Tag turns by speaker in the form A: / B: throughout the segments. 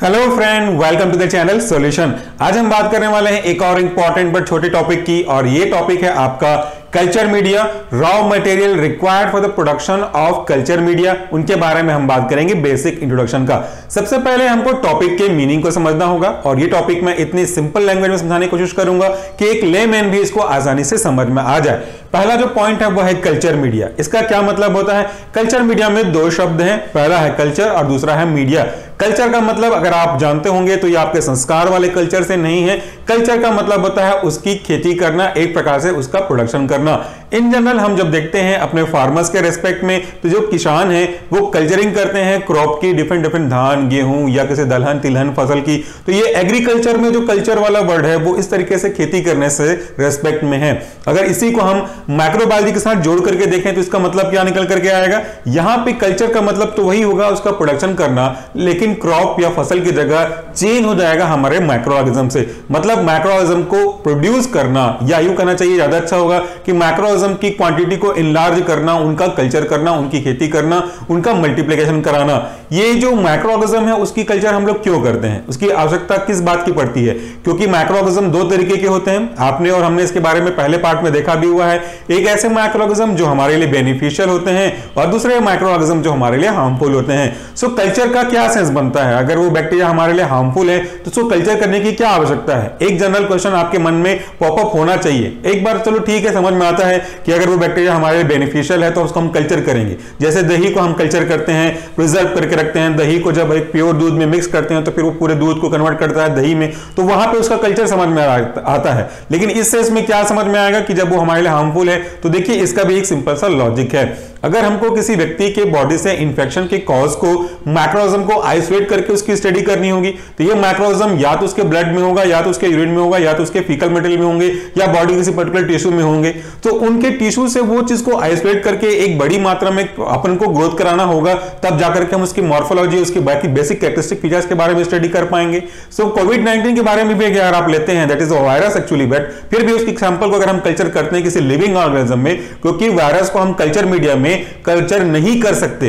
A: Hello friend, welcome to the channel solution. आज हम बात करने वाले हैं एक और इंपॉर्टेंट बट छोटे टॉपिक की, और ये टॉपिक है आपका culture media, raw material required for the production of culture media. उनके बारे में हम बात करेंगे, बेसिक इंट्रोडक्शन का। सबसे पहले हमको टॉपिक के मीनिंग को समझना होगा, और ये टॉपिक मैं इतनी सिंपल लैंग्वेज में समझाने की कोशिश करूंगा कि एक लेमैन भी इसको आसानी से समझ में आ जाए। पहला जो पॉइंट है वो है कल्चर मीडिया। इसका क्या मतलब होता है? कल्चर मीडिया में दो शब्द हैं, पहला है कल्चर और दूसरा है मीडिया। कल्चर का मतलब अगर आप जानते होंगे तो ये आपके संस्कार वाले कल्चर से नहीं है। कल्चर का मतलब होता है उसकी खेती करना, एक प्रकार से उसका प्रोडक्शन करना। इन जनरल हम जब देखते हैं अपने फार्मर्स के रेस्पेक्ट में, तो जो किसान हैं वो कल्चरिंग करते हैं क्रॉप की, डिफरेंट धान, गेहूं या किसी दलहन तिलहन फसल की। तो ये एग्रीकल्चर में जो कल्चर वाला वर्ड है वो इस तरीके से खेती करने से रेस्पेक्ट में है। अगर इसी को हम माइक्रोबायोलॉजी के साथ जोड़ करके देखें तो इसका मतलब क्या निकल करके आएगा? यहां पे कल्चर का मतलब तो वही होगा, उसका प्रोडक्शन करना, लेकिन क्रॉप या फसल की जगह चेंज हो जाएगा हमारे माइक्रोऑर्गेनिज्म से। मतलब माइक्रोऑर्गेनिज्म को प्रोड्यूस करना, या यूं कहना चाहिए ज्यादा अच्छा होगा कि माइक्रोऑर्गेनिज्म की क्वांटिटी को इनलार्ज करना, उनका कल्चर करना, उनकी खेती करना, उनका मल्टीप्लिकेशन कराना। ये जो माइक्रोऑर्गेनिज्म है उसकी कल्चर हम लोग क्यों करते हैं, उसकी आवश्यकता किस बात की पड़ती है? क्योंकि माइक्रोऑर्गेनिज्म दो तरीके के होते हैं, आपने और हमने इसके बारे में पहले पार्ट में देखा भी हुआ है। एक ऐसे माइक्रोऑर्गेनिज्म जो हमारे लिए बेनिफिशियल होते हैं, और दूसरे माइक्रोऑर्गेनिज्म जो हमारे लिए हार्मफुल होते हैं। सो कल्चर का क्या सेंस बनता है? अगर वो बैक्टीरिया हमारे लिए हार्मफुल है तो उसको कल्चर करने की क्या आवश्यकता है? एक जनरल क्वेश्चन आपके मन में पॉपअप होना चाहिए। एक बार चलो ठीक है, समझ में आता है कि अगर वो बैक्टीरिया हमारे लिए बेनिफिशियल है तो उसको हम कल्चर करेंगे। जैसे दही को हम कल्चर करते हैं, प्रिजर्व करके रखते हैं। दही को जब एक प्योर दूध में मिक्स करते हैं तो फिर वो पूरे दूध को कन्वर्ट करता है दही में, तो वहां पे उसका कल्चर समझ में आता है। लेकिन इस सेंस में क्या समझ में आएगा कि जब वो हमारे लिए हार्मफुल है, तो देखिए इसका भी एक सिंपल सा लॉजिक है। अगर हमको किसी व्यक्ति के बॉडी से इंफेक्शन के कॉज को, माइक्रोऑर्गेनिज्म को आइसोलेट करके उसकी स्टडी करनी होगी, तो ये माइक्रोऑर्गेनिज्म या तो उसके ब्लड में होगा, या तो उसके यूरिन में होगा, या तो उसके फीकल मटेरियल में होंगे, या बॉडी किसी पर्टिकुलर टिश्यू में होंगे। तो उनके टिश्यू से वो चीज को आइसोलेट करके एक बड़ी मात्रा में अपन को ग्रोथ कराना होगा, तब जाकर के हम उसकी मॉर्फोलॉजी, उसकी बाकी बेसिक कैरेक्टरिस्टिक फीचर्स के बारे में स्टडी कर पाएंगे। सो कोविड-19 के बारे में भी अगर आप लेते हैं, that is a virus actually, but फिर भी उसकी सैंपल को अगर हम कल्चर करते हैं किसी लिविंग ऑर्गेनिज्म में, क्योंकि वायरस को हम कल्चर मीडिया में कल्चर नहीं कर सकते।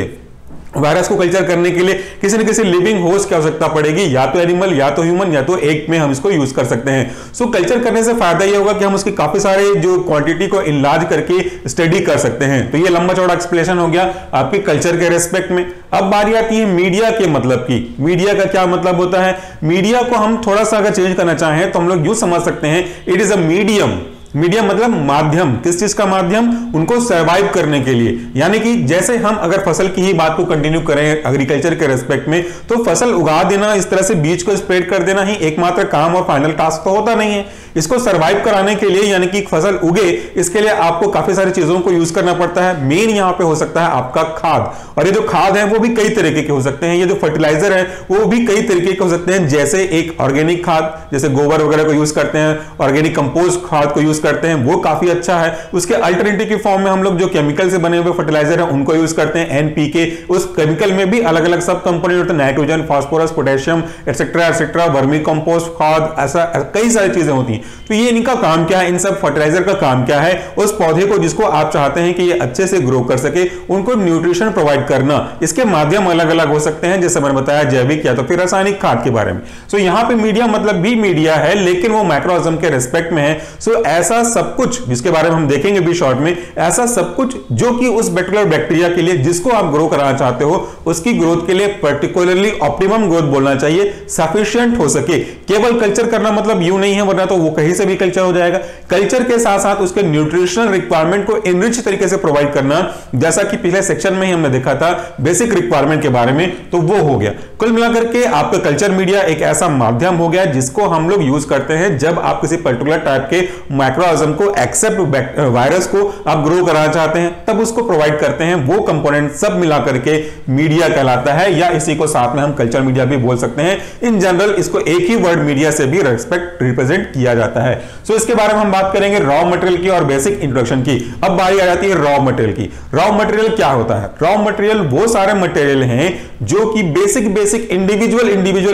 A: वायरस को कल्चर करने के लिए किसी न किसी लिविंग होस्ट की आवश्यकता पड़ेगी, या तो एनिमल, या तो ह्यूमन, या तो एग में हम इसको यूज कर सकते हैं। सो कल्चर करने से फायदा ये होगा कि हम उसकी काफी सारे जो क्वांटिटी को इनलार्ज करके स्टडी कर सकते हैं। तो ये लंबा चौड़ा एक्सप्लेनेशन हो गया आपके कल्चर के रेस्पेक्ट में। अब बारी आती है मीडिया के मतलब की। मीडिया का क्या मतलब होता है? मीडिया को हम थोड़ा सा अगर चेंज करना चाहें तो हम लोग यूं समझ सकते हैं, it is a medium. Medium मतलब माध्यम। किस चीज का माध्यम? उनको सर्वाइव करने के लिए। यानी कि जैसे हम अगर फसल की ही बात को कंटिन्यू करें एग्रीकल्चर के रेस्पेक्ट में, तो फसल उगा देना, इस तरह से बीज को स्प्रेड कर देना ही एकमात्र काम और फाइनल टास्क तो होता नहीं है। इसको सर्वाइव कराने के लिए, यानी कि फसल उगे, इसके लिए आपको काफी सारी चीजों को यूज करना पड़ता है। मेन यहां पे हो सकता है आपका खाद, और ये जो खाद है वो भी कई तरीके के हो सकते हैं। ये जो फर्टिलाइजर है वो भी कई तरीके के हो सकते हैं। जैसे एक ऑर्गेनिक खाद, जैसे गोबर वगैरह को यूज करते हैं, ऑर्गेनिक कंपोस्ट खाद को यूज करते हैं, वो काफी अच्छा है। उसके अल्टरनेटिव की फॉर्म में हम लोग जो केमिकल से बने हुए फर्टिलाइजर है उनको यूज करते हैं, एनपीके। उस केमिकल में भी अलग अलग सब कंपोनेंट होते हैं, nitrogen, phosphorus, potassium, etcetera etcetera, vermi compost खाद, ऐसा कई सारी चीजें होती हैं। तो ये इनका काम क्या है? इन सब फर्टिलाइजर का काम क्या है? उस पौधे को जिसको आप चाहते हैं कि ये अच्छे से ग्रो कर सके, उनको न्यूट्रिशन प्रोवाइड करना। इसके माध्यम अलग अलग हो सकते हैं, जैसे मैंने बताया जैविक या तो फिर रासायनिक खाद के बारे में। सो यहां पे मीडिया मतलब भी मीडिया है, लेकिन वो माइक्रोऑर्गेनिज्म के रेस्पेक्ट में है। सो ऐसा सब कुछ जिसके बारे में हम देखेंगे भी शॉर्ट में, ऐसा सब कुछ जो कि उस पर्टिकुलर बैक्टीरिया के लिए जिसको आप ग्रो कराना चाहते हो, उसकी ग्रोथ के लिए पर्टिकुलरली ऑप्टिमम ग्रोथ बोलना चाहिए, सफिशिएंट हो सके। केवल कल्चर करना मतलब यूं नहीं है, वरना तो वो कहीं से भी कल्चर हो जाएगा। कल्चर के साथ साथ उसके न्यूट्रिशनल रिक्वायरमेंट को इनरिच तरीके से प्रोवाइड करना, जैसा कि पिछले सेक्शन में ही हमने देखा था बेसिक रिक्वायरमेंट के बारे में, तो वो हो गया। कुल मिलाकर के आपका कल्चर मीडिया एक ऐसा माध्यम हो गया जिसको हम लोग यूज करते हैं जब आप किसी पर्टिकुलर टाइप के माइक्रोऑर्गेनिज्म को, एक्सेप्ट वायरस को आप ग्रो कराना चाहते हैं, तब उसको प्रोवाइड करते हैं। वो कंपोनेंट सब मिलाकर के मीडिया कहलाता है, या इसी को साथ में हम कल्चर मीडिया भी बोल सकते हैं। इन जनरल इसको एक ही वर्ड मीडिया से भी रिप्रेजेंट किया जाता है। सो इसके बारे में हम बात करेंगे रॉ मटेरियल की और बेसिक इंट्रोडक्शन की। अब बारी आ जाती है रॉ मटेरियल की। रॉ मटेरियल क्या होता है? रॉ मटेरियल वो सारे मटेरियल हैं जो कि बेसिक इंडिविजुअल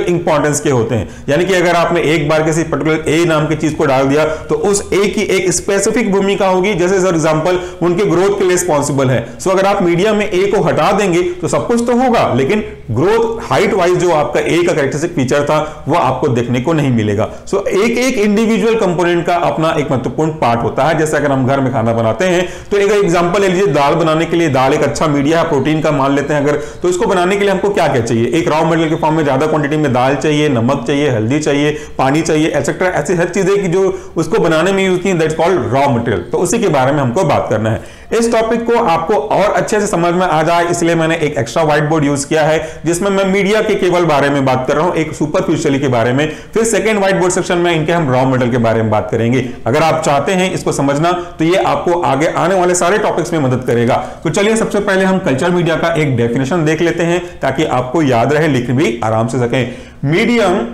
A: इंपॉर्टेंस के होते हैं। यानी कि अगर आपने एक बार किसी पर्टिकुलर ए नाम की चीज को डाल दिया तो उस ए की एक स्पेसिफिक भूमिका होगी, जैसे फॉर एग्जांपल उनके ग्रोथ के लिए रिस्पॉन्सिबल है। सो अगर आप मीडिया में ए को हटा देंगे तो सब कुछ तो होगा, लेकिन ग्रोथ हाइट वाइज जो आपका ए का कैरेक्टरिस्टिक फीचर था वो आपको देखने को नहीं मिलेगा। सो एक इंडिविजुअल कंपोनेंट का अपना एक महत्वपूर्ण पार्ट होता है। जैसे अगर हम घर में खाना बनाते हैं तो एक एग्जांपल ले लीजिए, दाल बनाने के लिए दाल एक अच्छा मीडिया है, प्रोटीन का मान लेते हैं अगर, तो इसको बनाने के लिए हमको क्या क्या चाहिए? एक रॉ मटेरियल के फॉर्म में ज्यादा क्वांटिटी में दाल चाहिए, नमक चाहिए, हल्दी चाहिए, पानी चाहिए, एक्सेट्रा। ऐसी हर चीजें की जो उसको बनाने में यूज की, दैट्स कॉल्ड रॉ मटेरियल। तो उसी के बारे में हमको बात करना है। इस टॉपिक को आपको और अच्छे से समझ में आ जाए इसलिए मैंने एक एक्स्ट्रा व्हाइट बोर्ड यूज किया है जिसमें मैं मीडिया के केवल बारे में बात कर रहा हूं, एक सुपरफिशियली के बारे में। फिर सेकंड व्हाइट बोर्ड सेक्शन में इनके हम रॉ मटेरियल के बारे में बात करेंगे। अगर आप चाहते हैं इसको समझना तो ये आपको आगे आने वाले सारे टॉपिक्स में मदद करेगा। तो चलिए सबसे पहले हम कल्चर मीडिया का एक डेफिनेशन देख लेते हैं ताकि आपको याद रहे, लिख भी आराम से सकें। Medium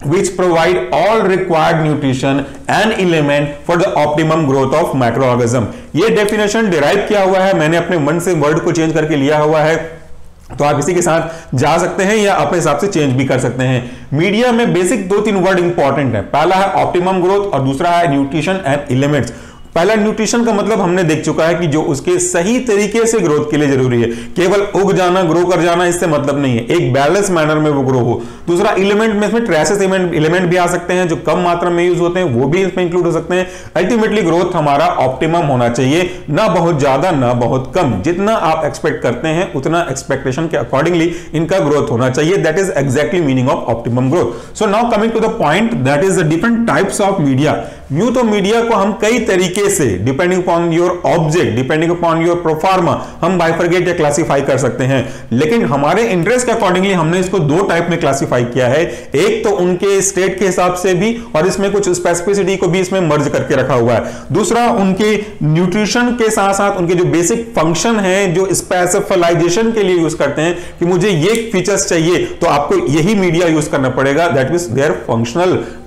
A: which provide all required nutrition and element for the optimum growth of microorganism। ये डेफिनेशन डिराइव किया हुआ है, मैंने अपने मन से वर्ड को चेंज करके लिया हुआ है, तो आप इसी के साथ जा सकते हैं या अपने हिसाब से चेंज भी कर सकते हैं। मीडिया में बेसिक 2-3 वर्ड इंपॉर्टेंट है। पहला है ऑप्टिमम ग्रोथ और दूसरा है न्यूट्रिशन एंड एलिमेंट्स। पहला न्यूट्रिशन का मतलब हमने देख चुका है कि जो उसके सही तरीके से ग्रोथ के लिए जरूरी है, केवल उग जाना, ग्रो कर जाना, इससे मतलब नहीं है, एक बैलेंस मैनर में वो ग्रो हो। दूसरा एलिमेंट में इसमें ट्रेसेस एलिमेंट भी आ सकते हैं जो कम मात्रा में यूज होते हैं, वो भी इसमें इंक्लूड हो सकते हैं। अल्टीमेटली ग्रोथ हमारा ऑप्टिमम होना चाहिए, ना बहुत ज्यादा ना बहुत कम। जितना आप एक्सपेक्ट करते हैं उतना एक्सपेक्टेशन के अकॉर्डिंगली इनका ग्रोथ होना चाहिए। That is exactly meaning of optimum growth. So now coming to the point, that is the different types of media. यूं तो मीडिया को हम कई तरीके से depending upon your object, depending upon your proforma हम बाइफरगेट या क्लासिफाई कर सकते हैं, लेकिन हमारे इंटरेस्ट के अकॉर्डिंगली हमने इसको 2 टाइप में क्लासिफाई किया है। एक तो उनके स्टेट के हिसाब से भी और इसमें कुछ स्पेसिफिसिटी को भी इसमें मर्ज करके रखा हुआ है। दूसरा उनके न्यूट्रिशन के साथ साथ उनके जो बेसिक फंक्शन है, जो स्पेसिफिलाइजेशन के लिए यूज करते हैं कि मुझे ये फीचर्स चाहिए तो आपको यही मीडिया यूज करना पड़ेगा। दैट मींस देयर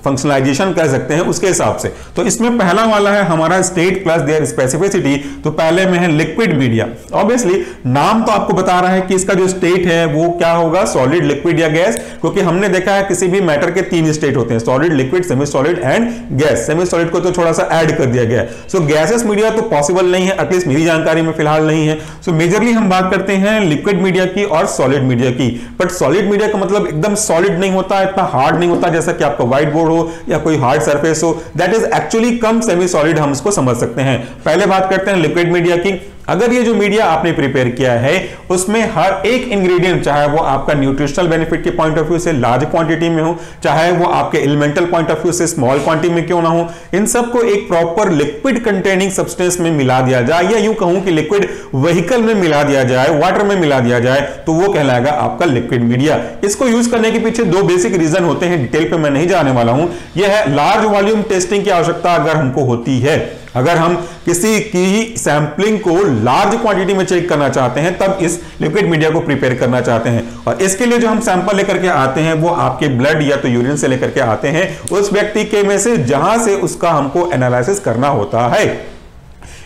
A: फंक्शनलाइजेशन कह सकते हैं उसके हिसाब से। तो इसमें पहला वाला है हमारा स्टेट प्लस देयर स्पेसिफिसिटी। तो पहले में है लिक्विड मीडिया। ऑब्वियसली नाम तो आपको बता रहा है कि इसका जो स्टेट है वो क्या होगा, सॉलिड, लिक्विड या गैस, क्योंकि हमने देखा है किसी भी मैटर के 3 स्टेट होते हैं, solid, liquid, semi solid and gas. Semi solid को तो थोड़ा सा ऐड कर दिया गया है। सो गैसेस मीडिया तो पॉसिबल नहीं है, एटलीस्ट मेरी जानकारी में फिलहाल नहीं है। सो मेजरली हम बात करते हैं लिक्विड मीडिया की और सॉलिड मीडिया की। बट सॉलिड मीडिया का मतलब एकदम सॉलिड नहीं होता, इतना हार्ड नहीं होता जैसा कि आपका व्हाइट बोर्ड हो या कोई हार्ड सरफेस हो। That is actually come semi solid, हम इसको समझ सकते हैं। पहले बात करते हैं लिक्विड मीडिया की। अगर ये जो मीडिया आपने प्रिपेयर किया है उसमें हर एक इंग्रेडिएंट, चाहे वो आपका न्यूट्रिशनल बेनिफिट के पॉइंट ऑफ व्यू से लार्ज क्वांटिटी में हो, चाहे वो आपके एलिमेंटल पॉइंट ऑफ व्यू से स्मॉल क्वांटिटी में क्यों ना हो, इन सबको एक प्रॉपर लिक्विड कंटेनिंग सब्सटेंस में मिला दिया जाए, या यूं कहूं कि लिक्विड व्हीकल में मिला दिया जाए, वाटर में मिला दिया जाए, तो वो कहलाएगा आपका लिक्विड मीडिया। इसको यूज करने के पीछे 2 बेसिक रीजन होते हैं, डिटेल पे मैं नहीं जाने वाला हूं। यह है लार्ज वॉल्यूम टेस्टिंग की आवश्यकता अगर हमको होती है, अगर हम किसी की सैंपलिंग को लार्ज क्वांटिटी में चेक करना चाहते हैं तब इस लिक्विड मीडिया को प्रिपेयर करना चाहते हैं। और इसके लिए जो हम सैंपल लेकर के आते हैं वो आपके ब्लड या तो यूरिन से लेकर के आते हैं उस व्यक्ति के में से जहां से उसका हमको एनालिसिस करना होता है।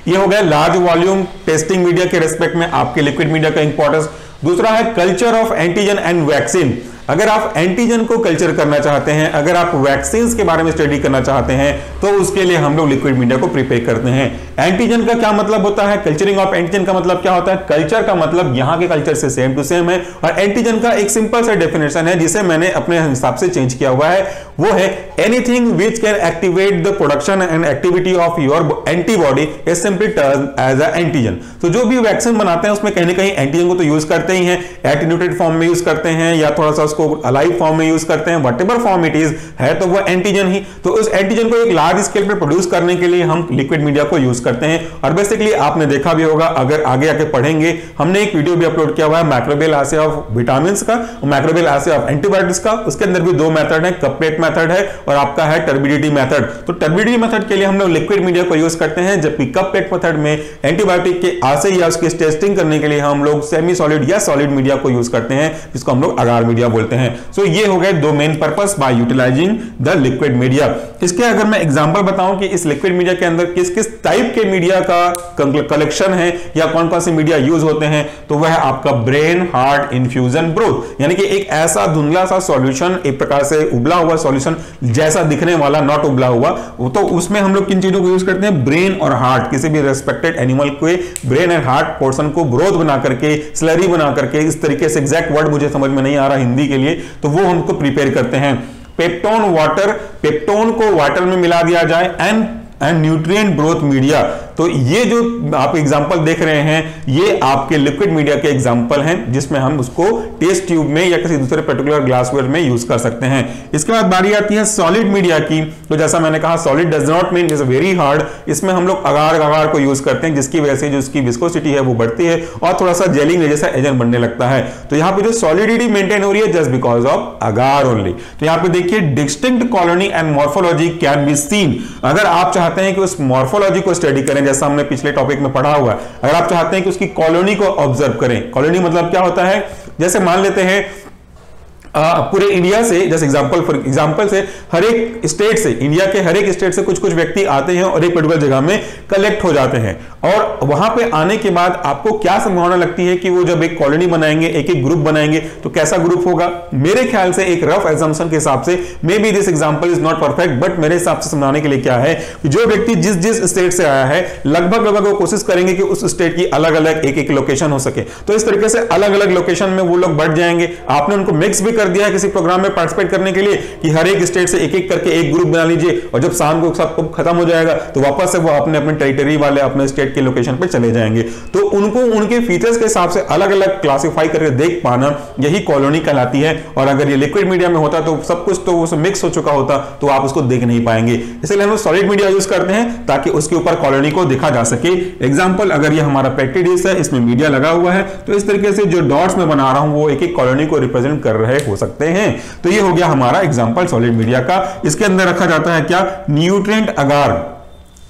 A: ये हो गया लार्ज वॉल्यूम टेस्टिंग मीडिया के रेस्पेक्ट में आपके लिक्विड मीडिया का इंपॉर्टेंस। दूसरा है culture of antigen and vaccine. अगर आप एंटीजन को कल्चर करना चाहते हैं, अगर आप वैक्सीन के बारे में स्टडी करना चाहते हैं तो उसके लिए हम लोग लिक्विड मीडिया को प्रिपेयर करते हैं। एंटीजन का क्या मतलब होता है, कल्चरिंग ऑफ एंटीजन का मतलब क्या होता है? कल्चर का मतलब यहां के कल्चर से सेम टू सेम है, और एंटीजन का एक सिंपल सा डेफिनेशन है जिसे मैंने अपने हिसाब से चेंज किया हुआ है, वो है anything which can activate the production and activity of your antibody is simply termed as a antigen. तो जो भी वैक्सीन बनाते हैं उसमें कहीं ना कहीं एंटीजन को तो यूज करते ही हैं, एटीन्यूटेड फॉर्म में यूज करते हैं या थोड़ा सा को अलाइव फॉर्म में यूज करते हैं, व्हाटएवर फॉर्म इट इज है तो वो एंटीजन ही। तो उस एंटीजन को एक लार्ज स्केल पे प्रोड्यूस करने के लिए हम लिक्विड मीडिया को यूज करते हैं। और बेसिकली आपने देखा भी होगा, अगर आगे आके पढ़ेंगे, हमने एक वीडियो भी अपलोड किया हुआ है मैक्रोबियल एसे ऑफ विटामिन्स का और मैक्रोबियल एसे ऑफ एंटीबायोटिक्स का। उसके अंदर भी 2 मेथड है, कप प्लेट मेथड है और आपका है टर्बिडिटी मेथड। तो टर्बिडिटी मेथड के लिए हम लोग लिक्विड मीडिया को यूज करते हैं, जबकि कप प्लेट मेथड में एंटीबायोटिक के आसे या उसकी टेस्टिंग करने के लिए हम लोग सेमी सॉलिड या सॉलिड मीडिया को यूज करते हैं, जिसको हम लोग अगार मीडिया बोलते हैं। बोलते हैं। सो ये हो गए दो main purpose by utilising the liquid media. इसके अगर मैं एग्जांपल बताऊं कि इस लिक्विड मीडिया के अंदर किस किस टाइप के मीडिया का कलेक्शन है या कौन कौन से मीडिया यूज होते हैं, तो वह आपका ब्रेन हार्ट इन्फ्यूजन ब्रोथ, यानी कि एक ऐसा धुंधला सा सॉल्यूशन, एक प्रकार से उबला हुआ सॉल्यूशन जैसा दिखने वाला, नॉट उबला हुआ, तो उसमें हम लोग किन चीजों को यूज करते हैं, ब्रेन और हार्ट, किसी भी रेस्पेक्टेड एनिमल के ब्रेन एंड हार्ट पोर्शन को ब्रोथ बना करके, स्लरी बना करके, इस तरीके से एग्जैक्ट वर्ड मुझे समझ में नहीं आ रहा हिंदी के लिए, तो वो हमको प्रिपेयर करते हैं। पेप्टोन वाटर, पेप्टोन को वाटर में मिला दिया जाए एंड न्यूट्रिएंट ब्रोथ मीडिया। तो ये जो आप एग्जांपल देख रहे हैं ये आपके लिक्विड मीडिया के एग्जांपल हैं जिसमें हम उसको टेस्ट ट्यूब में या किसी दूसरे पर्टिकुलर ग्लासवेयर में यूज कर सकते हैं। इसके बाद बारी आती है सॉलिड मीडिया की। तो जैसा मैंने कहा solid does not mean is very hard, इसमें हम लोग अगार को यूज करते हैं जिसकी वजह से जो उसकी विस्कोसिटी है वो बढ़ती है और थोड़ा सा जेलिंग जैसा एजेंट बनने लगता है। तो यहाँ पे जो सॉलिडिटी मेंटेन हो रही है just because of agar only. तो यहाँ पे देखिए distinct colony and morphology can be seen. अगर आप चाहते हैं कि उस मॉर्फोलॉजी को स्टडी करें, जैसा हमने पिछले टॉपिक में पढ़ा हुआ है, अगर आप चाहते हैं कि उसकी कॉलोनी को ऑब्जर्व करें, कॉलोनी मतलब क्या होता है, जैसे मान लेते हैं पूरे इंडिया से, जैसे एग्जांपल से हर एक स्टेट से, इंडिया के हर एक स्टेट से कुछ कुछ व्यक्ति आते हैं और एक पर्टिकुलर जगह में कलेक्ट हो जाते हैं, और वहां पे आने के बाद आपको क्या संभावना लगती है कि वो जब एक कॉलोनी बनाएंगे, एक एक ग्रुप बनाएंगे, तो कैसा ग्रुप होगा? मेरे ख्याल से एक रफ एजम्पशन के हिसाब से, may be this example is not perfect, but मेरे हिसाब से समझाने के लिए क्या है कि जो व्यक्ति जिस जिस स्टेट से आया है लगभग वो कोशिश करेंगे कि उस स्टेट की अलग अलग एक एक लोकेशन हो सके। तो इस तरीके से अलग अलग लोकेशन में वो लोग बढ़ जाएंगे। आपने उनको मिक्स भी कर दिया है किसी प्रोग्राम में पार्टिसिपेट करने के लिए कि हर एक स्टेट से एक एक करके एक ग्रुप बना लीजिए, और जब शाम को सब खत्म हो जाएगा तो वापस से वो अपने अपने टेरिटरी वाले अपने स्टेट के लोकेशन पे चले जाएंगे। तो उनको उनके फीचर्स के हिसाब से अलग अलग क्लासिफाई करके देख पाना, यही कॉलोनी कहलाती है। और अगर ये लिक्विड मीडिया में होता तो सब कुछ तो वो मिक्स हो चुका होता, तो आप उसको देख नहीं पाएंगे। इसलिए हम सॉलिड मीडिया यूज करते हैं ताकि उसके ऊपर कॉलोनी को देखा जा सके। एग्जाम्पल, अगर ये हमारा पेटी डिश है, इसमें मीडिया लगा हुआ है, तो इस तरीके से जो डॉट्स में बना रहा हूं वो एक एक कॉलोनी को रिप्रेजेंट कर रहे हो सकते हैं। तो ये हो गया हमारा एग्जांपल सॉलिड मीडिया का। इसके अंदर रखा जाता है क्या, न्यूट्रिएंट अगार।